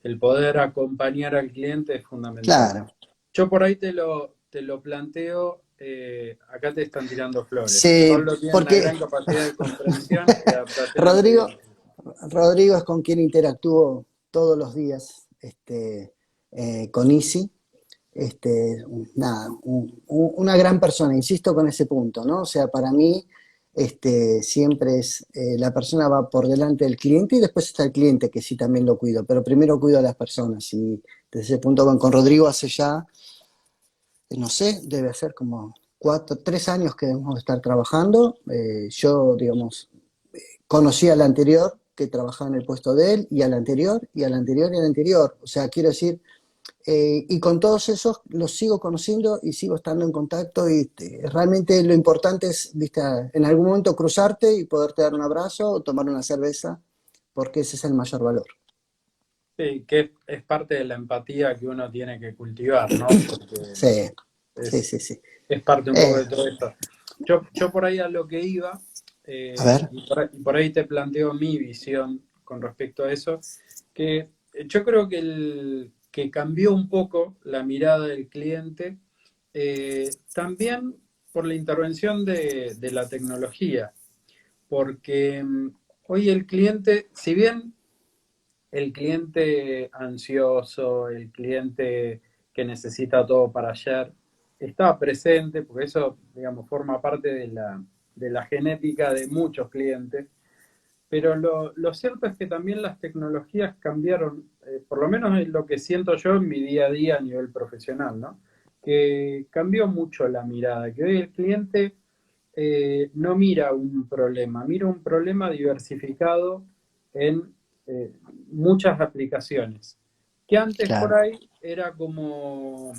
El poder acompañar al cliente es fundamental. Claro. Yo por ahí te lo planteo, acá te están tirando flores. Sí, Pablo tiene una porque gran capacidad de comprensión y adaptación al Rodrigo, cliente. Rodrigo es con quien interactúo todos los días con Easy. Nada, una gran persona, insisto con ese punto, ¿no? O sea, para mí siempre es, la persona va por delante del cliente y después está el cliente, que sí también lo cuido, pero primero cuido a las personas y desde ese punto con Rodrigo hace ya, no sé, debe ser como 3 años que debemos estar trabajando. Yo, digamos, conocí al anterior que trabajaba en el puesto de él y al anterior y al anterior y al anterior. O sea, quiero decir, y con todos esos los sigo conociendo y sigo estando en contacto y realmente lo importante es, viste, en algún momento cruzarte y poderte dar un abrazo o tomar una cerveza, porque ese es el mayor valor. Sí, que es parte de la empatía que uno tiene que cultivar, ¿no? Porque Sí, sí, es, sí, sí. es parte un poco Eh, de todo esto. Yo por ahí a lo que iba, a ver, y por ahí te planteo mi visión con respecto a eso, que yo creo que, que cambió un poco la mirada del cliente, también por la intervención de la tecnología, porque hoy el cliente, si bien el cliente ansioso, el cliente que necesita todo para ayer, está presente, porque eso, digamos, forma parte de la genética de muchos clientes, pero lo cierto es que también las tecnologías cambiaron, por lo menos es lo que siento yo en mi día a día a nivel profesional, ¿no? Que cambió mucho la mirada, que hoy el cliente no mira un problema, mira un problema diversificado en muchas aplicaciones, que antes por claro. ahí era como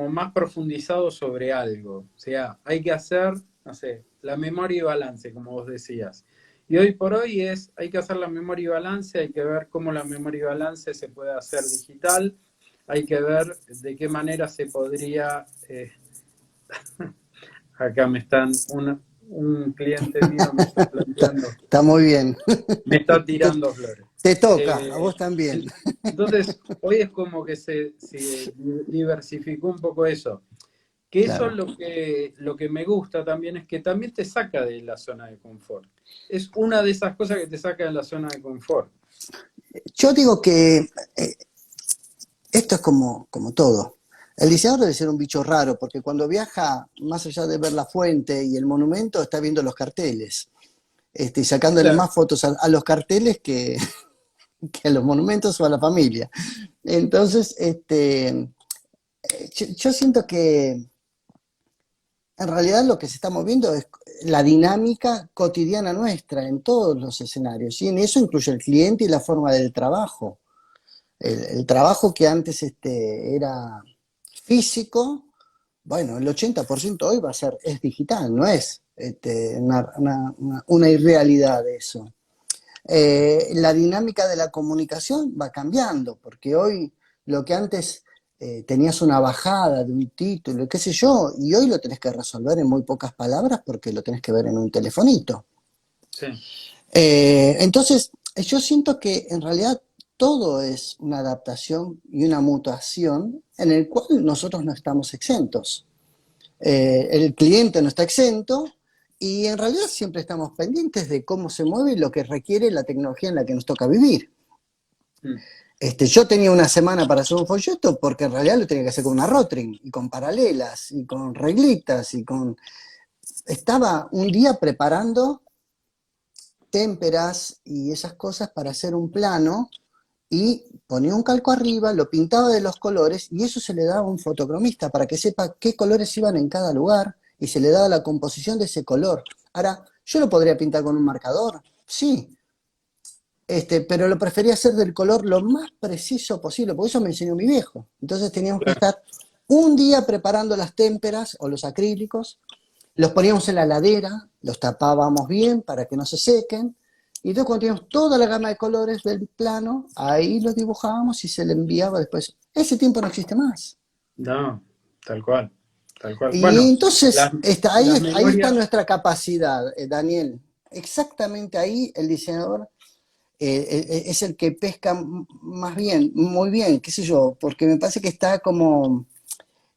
más profundizado sobre algo, o sea, hay que hacer, no sé, la memoria y balance, como vos decías. Y hoy por hoy hay que hacer la memoria y balance, hay que ver cómo la memoria y balance se puede hacer digital, hay que ver de qué manera se podría acá un cliente mío me está Está, planteando, está muy bien. me está Te, tirando flores. te toca, a Eh, vos también. entonces, hoy es como que se diversificó un poco eso. Que eso claro. lo que me gusta también es que también te saca de la zona de confort. Es una de esas cosas que te saca de la zona de confort. Yo digo que esto es como todo. El diseñador debe ser un bicho raro, porque cuando viaja, más allá de ver la fuente y el monumento, está viendo los carteles, y sacándole Claro. más fotos a los carteles que a los monumentos o a la familia. Entonces, yo siento que en realidad lo que se está moviendo es la dinámica cotidiana nuestra en todos los escenarios, y en eso incluye el cliente y la forma del trabajo. El trabajo que antes era físico, bueno, el 80% hoy va a ser, es digital, no es una irrealidad de eso. La dinámica de la comunicación va cambiando, porque hoy lo que antes tenías una bajada de un título, qué sé yo, y hoy lo tenés que resolver en muy pocas palabras porque lo tenés que ver en un telefonito. Sí, Entonces, yo siento que en realidad todo es una adaptación y una mutación en el cual nosotros no estamos exentos. El cliente no está exento y en realidad siempre estamos pendientes de cómo se mueve y lo que requiere la tecnología en la que nos toca vivir. mm, Yo tenía una semana para hacer un folleto porque en realidad lo tenía que hacer con una rotring y con paralelas y con reglitas y con... Estaba un día preparando témperas y esas cosas para hacer un plano y ponía un calco arriba, lo pintaba de los colores y eso se le daba a un fotocromista para que sepa qué colores iban en cada lugar y se le daba la composición de ese color. Ahora, yo lo podría pintar con un marcador, sí, pero lo prefería hacer del color lo más preciso posible, porque eso me enseñó mi viejo. Entonces teníamos que claro. estar un día preparando las témperas o los acrílicos, los poníamos en la ladera, los tapábamos bien para que no se sequen, y entonces cuando teníamos toda la gama de colores del plano, ahí los dibujábamos y se le enviaba después. Ese tiempo no existe más. No, tal cual, tal cual. Y Bueno, las, entonces las ahí está memorias, nuestra capacidad, Daniel. Exactamente ahí el diseñador es el que pesca más bien, muy bien, qué sé yo, porque me parece que está como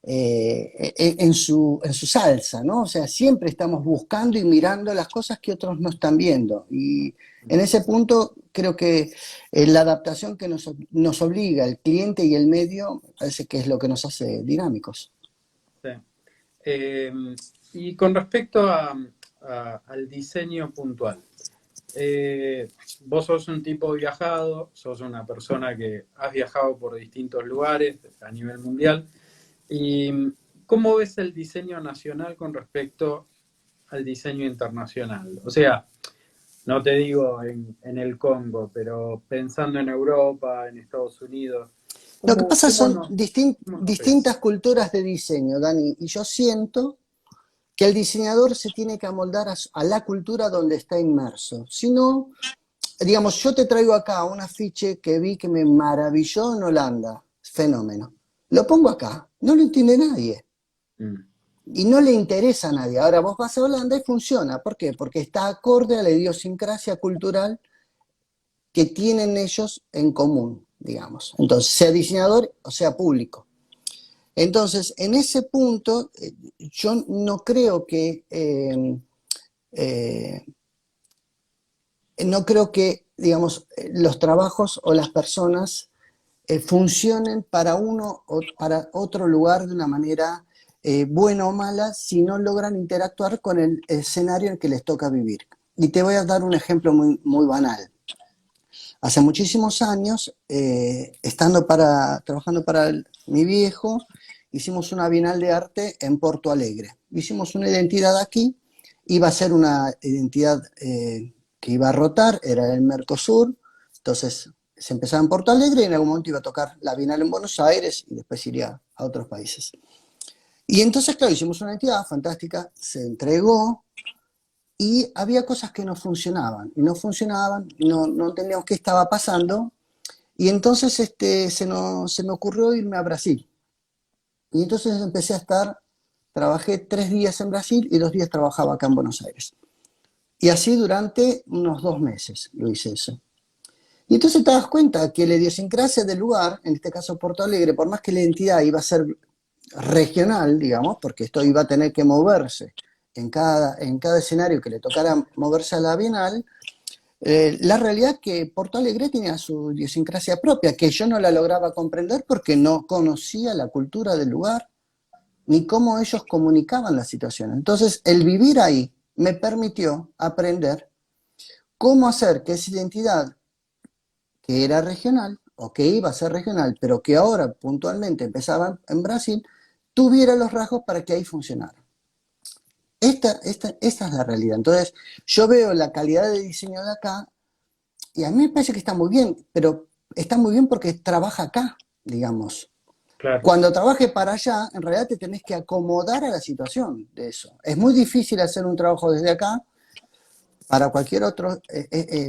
en su salsa, ¿no? O sea, siempre estamos buscando y mirando las cosas que otros no están viendo. Y en ese punto creo que la adaptación que nos obliga el cliente y el medio, parece que es lo que nos hace dinámicos. sí. Eh, y con respecto al diseño puntual, vos sos un tipo viajado, sos una persona que has viajado por distintos lugares a nivel mundial. ¿Y cómo ves el diseño nacional con respecto al diseño internacional? O sea, no te digo en el Congo, pero pensando en Europa, en Estados Unidos, Lo que pasa cómo son cómo nos ves? distintas culturas de diseño, Dani, y yo siento que el diseñador se tiene que amoldar a la cultura donde está inmerso. Si no, digamos, yo te traigo acá un afiche que vi que me maravilló en Holanda, fenómeno. Lo pongo acá, no lo entiende nadie Mm, y no le interesa a nadie. Ahora vos vas a Holanda y funciona. ¿Por qué? Porque está acorde a la idiosincrasia cultural que tienen ellos en común, digamos. Entonces, sea diseñador o sea público. Entonces, en ese punto, yo no creo que eh, no creo que, digamos, los trabajos o las personas funcionen para uno o para otro lugar de una manera buena o mala si no logran interactuar con el escenario en el que les toca vivir. Y te voy a dar un ejemplo muy, muy banal. Hace muchísimos años, trabajando para mi viejo, hicimos una Bienal de Arte en Porto Alegre. Hicimos una identidad aquí, iba a ser una identidad que iba a rotar, era el Mercosur, entonces se empezaba en Porto Alegre y en algún momento iba a tocar la Bienal en Buenos Aires y después iría a otros países. Y entonces, claro, hicimos una identidad fantástica, se entregó, y había cosas que no funcionaban, y no funcionaban, no entendíamos qué estaba pasando, y entonces se me ocurrió irme a Brasil. Y entonces empecé a trabajé 3 días en Brasil y 2 días trabajaba acá en Buenos Aires. Y así durante unos 2 meses lo hice eso. Y entonces te das cuenta que la idiosincrasia del lugar, en este caso Porto Alegre, por más que la identidad iba a ser regional, digamos, porque esto iba a tener que moverse en cada escenario que le tocara moverse a la Bienal. La realidad es que Porto Alegre tenía su idiosincrasia propia, que yo no la lograba comprender porque no conocía la cultura del lugar, ni cómo ellos comunicaban la situación. Entonces, el vivir ahí me permitió aprender cómo hacer que esa identidad, que era regional, o que iba a ser regional, pero que ahora puntualmente empezaba en Brasil, tuviera los rasgos para que ahí funcionara. Esta es la realidad. Entonces, yo veo la calidad de diseño de acá y a mí me parece que está muy bien, pero está muy bien porque trabaja acá, digamos. Claro. Cuando trabaje para allá, en realidad te tenés que acomodar a la situación de eso. Es muy difícil hacer un trabajo desde acá para cualquier otro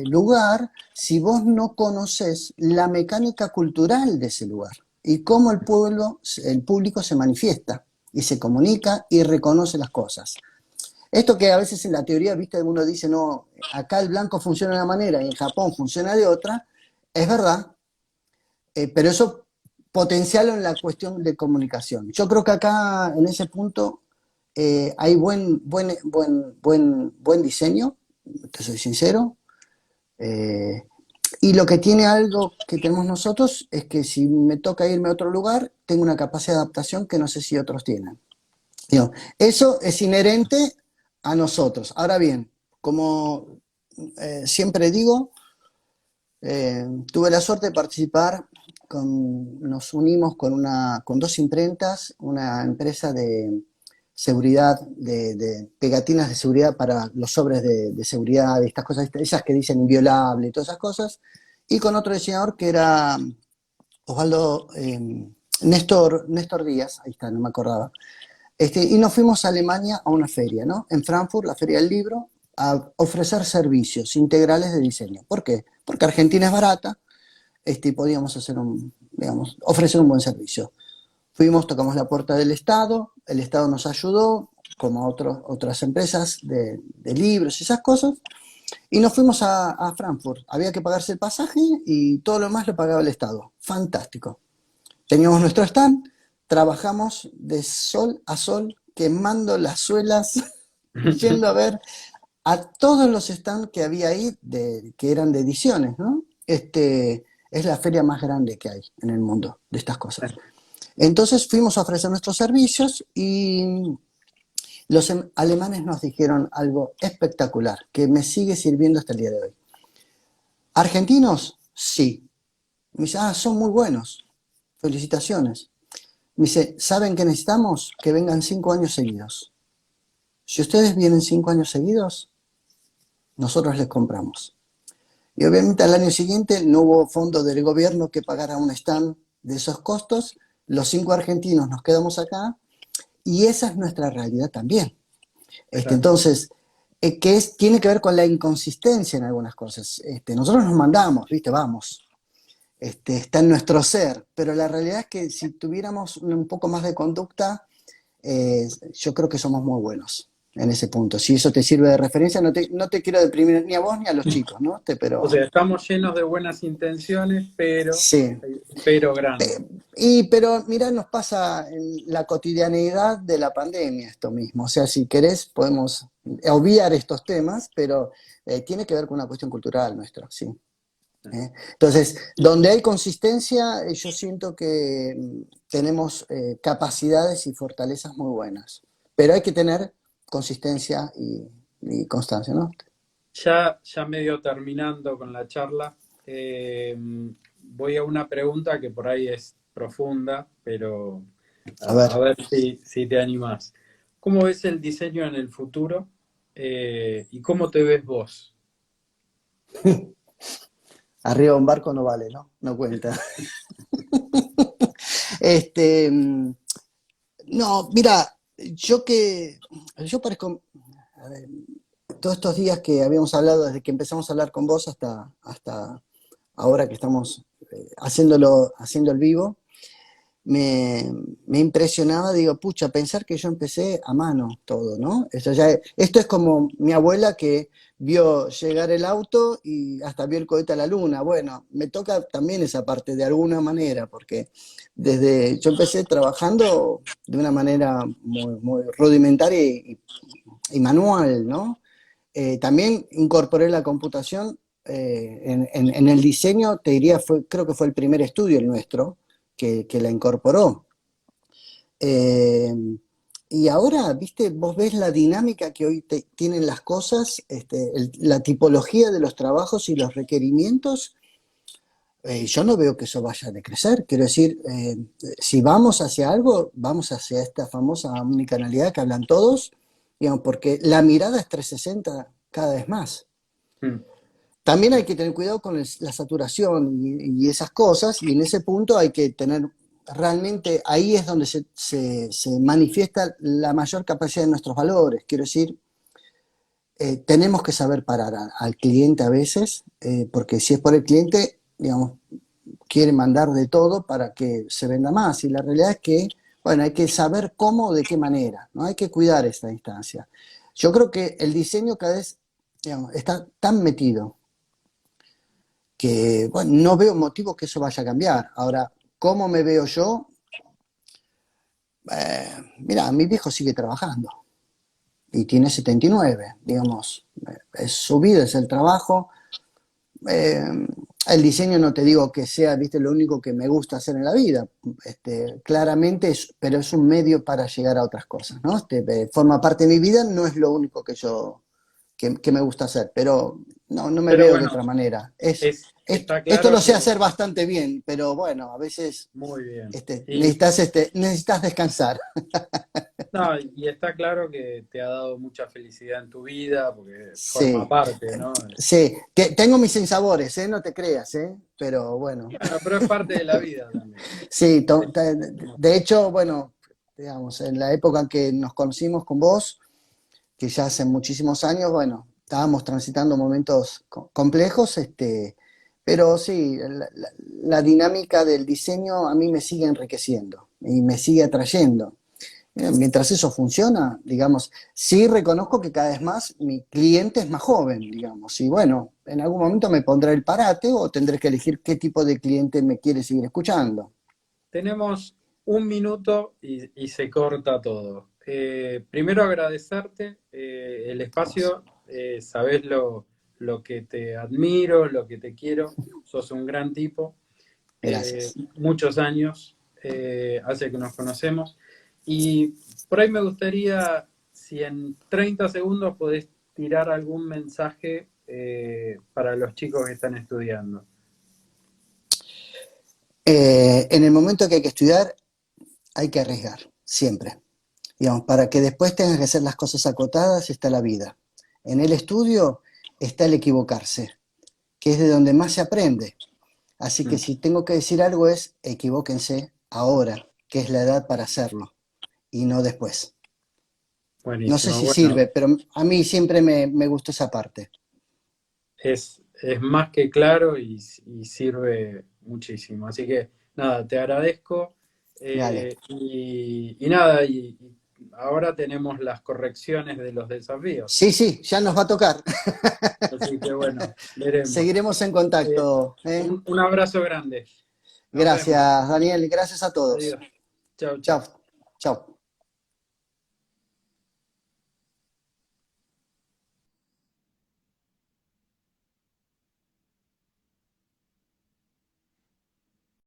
lugar si vos no conoces la mecánica cultural de ese lugar y cómo el público se manifiesta y se comunica y reconoce las cosas. Esto que a veces en la teoría, viste, uno dice, no, acá el blanco funciona de una manera y en Japón funciona de otra, es verdad, pero eso potencialo en la cuestión de comunicación. Yo creo que acá, en ese punto, hay buen diseño, te soy sincero, eh, y lo que tiene algo que tenemos nosotros es que si me toca irme a otro lugar, tengo una capacidad de adaptación que no sé si otros tienen. Digo, eso es inherente a nosotros. Ahora bien, como siempre digo, tuve la suerte de participar, nos unimos con dos imprentas, una empresa de seguridad, de pegatinas de seguridad para los sobres de seguridad, estas cosas, esas que dicen inviolable y todas esas cosas, y con otro diseñador que era Osvaldo, Néstor Díaz, ahí está, no me acordaba, y nos fuimos a Alemania a una feria, ¿no? En Frankfurt, la Feria del Libro, a ofrecer servicios integrales de diseño. ¿Por qué? Porque Argentina es barata, y podíamos digamos, ofrecer un buen servicio. Fuimos, tocamos la puerta del Estado, el Estado nos ayudó, como otras empresas de libros y esas cosas, y nos fuimos a Frankfurt. Había que pagarse el pasaje y todo lo demás lo pagaba el Estado. Fantástico. Teníamos nuestro stand, trabajamos de sol a sol, quemando las suelas, yendo a ver a todos los stands que había ahí, que eran de ediciones, ¿no? Es la feria más grande que hay en el mundo de estas cosas. Entonces fuimos a ofrecer nuestros servicios y los alemanes nos dijeron algo espectacular, que me sigue sirviendo hasta el día de hoy. ¿Argentinos? Sí. Me dice, son muy buenos. Felicitaciones. Me dice, ¿saben qué necesitamos? Que vengan 5 años seguidos. Si ustedes vienen 5 años seguidos, nosotros les compramos. Y obviamente al año siguiente no hubo fondo del gobierno que pagara un stand de esos costos. Los 5 argentinos nos quedamos acá y esa es nuestra realidad también. Claro. Entonces, tiene que ver con la inconsistencia en algunas cosas. Nosotros nos mandamos, ¿viste? Vamos. Está en nuestro ser, pero la realidad es que si tuviéramos un poco más de conducta, yo creo que somos muy buenos en ese punto. Si eso te sirve de referencia, no te quiero deprimir ni a vos ni a los chicos, ¿no? Pero, O sea, estamos llenos de buenas intenciones, sí. pero grande. Pero mira, nos pasa en la cotidianeidad de la pandemia esto mismo. O sea, si querés, podemos obviar estos temas, pero tiene que ver con una cuestión cultural nuestra, sí. Entonces, donde hay consistencia, yo siento que tenemos capacidades y fortalezas muy buenas, pero hay que tener consistencia y constancia, ¿no? Ya medio terminando con la charla, voy a una pregunta que por ahí es profunda, pero A a ver, ver si te animás. ¿Cómo ves el diseño en el futuro y cómo te ves vos? arriba un barco no vale, ¿no? No cuenta. Este, no, mira, yo parezco, a ver, todos estos días que habíamos hablado, desde que empezamos a hablar con vos hasta ahora que estamos haciendo el vivo, me, me impresionaba, digo, pucha, pensar que yo empecé a mano todo, ¿no? Esto es como mi abuela que vio llegar el auto y hasta vio el cohete a la luna. Bueno, me toca también esa parte de alguna manera, porque yo empecé trabajando de una manera muy rudimentaria y manual, ¿no? También incorporé la computación en el diseño, te diría, creo que fue el primer estudio el nuestro que la incorporó. Eh, y ahora, viste, vos ves la dinámica que hoy tienen las cosas, la tipología de los trabajos y los requerimientos. Yo no veo que eso vaya a decrecer. Quiero decir, si vamos hacia algo, vamos hacia esta famosa omnicanalidad que hablan todos, digamos, porque la mirada es 360 cada vez más. Mm. También hay que tener cuidado con la saturación y esas cosas, y en ese punto hay que tener realmente, ahí es donde se manifiesta la mayor capacidad de nuestros valores. Quiero decir, tenemos que saber parar al cliente a veces, porque si es por el cliente, digamos, quiere mandar de todo para que se venda más. Y la realidad es que, bueno, hay que saber cómo, de qué manera, ¿no? Hay que cuidar esta instancia. Yo creo que el diseño cada vez, digamos, está tan metido que, bueno, no veo motivo que eso vaya a cambiar. Ahora, ¿cómo me veo yo? Mira, mi viejo sigue trabajando y tiene 79, digamos, es su vida, es el trabajo. Eh, el diseño no te digo que sea, viste, lo único que me gusta hacer en la vida, claramente, pero es un medio para llegar a otras cosas, ¿no? Forma parte de mi vida, no es lo único que me gusta hacer, pero no me Pero veo de bueno, otra manera. está Esto lo claro sé que, hacer bastante bien, pero bueno, a veces muy bien. necesitas descansar. No, y está claro que te ha dado mucha felicidad en tu vida, porque forma Sí, parte, ¿no? sí, tengo mis sinsabores, ¿eh? No te creas, ¿eh? Pero bueno, Bueno, pero es parte de la vida también. sí, Es como- de hecho, bueno, digamos, en la época en que nos conocimos con vos, que ya hace muchísimos años, bueno, estábamos transitando momentos complejos, pero sí, la dinámica del diseño a mí me sigue enriqueciendo y me sigue atrayendo. Mientras eso funciona, digamos, sí reconozco que cada vez más mi cliente es más joven, digamos, y bueno, en algún momento me pondré el parate o tendré que elegir qué tipo de cliente me quiere seguir escuchando. Tenemos un minuto y se corta todo. Primero agradecerte el Vamos. espacio, sabés lo que te admiro, lo que te quiero, sos un gran tipo, Gracias. muchos años hace que nos conocemos y por ahí me gustaría, si en 30 segundos podés tirar algún mensaje para los chicos que están estudiando. En el momento que hay que estudiar, hay que arriesgar, siempre. Digamos, para que después tengas que hacer las cosas acotadas está la vida. En el estudio está el equivocarse, que es de donde más se aprende. Así que Mm, si tengo que decir algo es, equivóquense ahora, que es la edad para hacerlo, y no después. No sé buenísimo, si bueno, sirve, pero a mí siempre me gustó esa parte. es más que claro y sirve muchísimo. Así que nada, te agradezco Dale. y nada, y ahora tenemos las correcciones de los desafíos. Sí, sí, ya nos va a tocar. Así que bueno, veremos. Seguiremos en Eh, contacto. ¿Eh? un abrazo grande. Nos vemos. Gracias, Daniel. Gracias a todos. Adiós. Chao, Chao, chao. chao.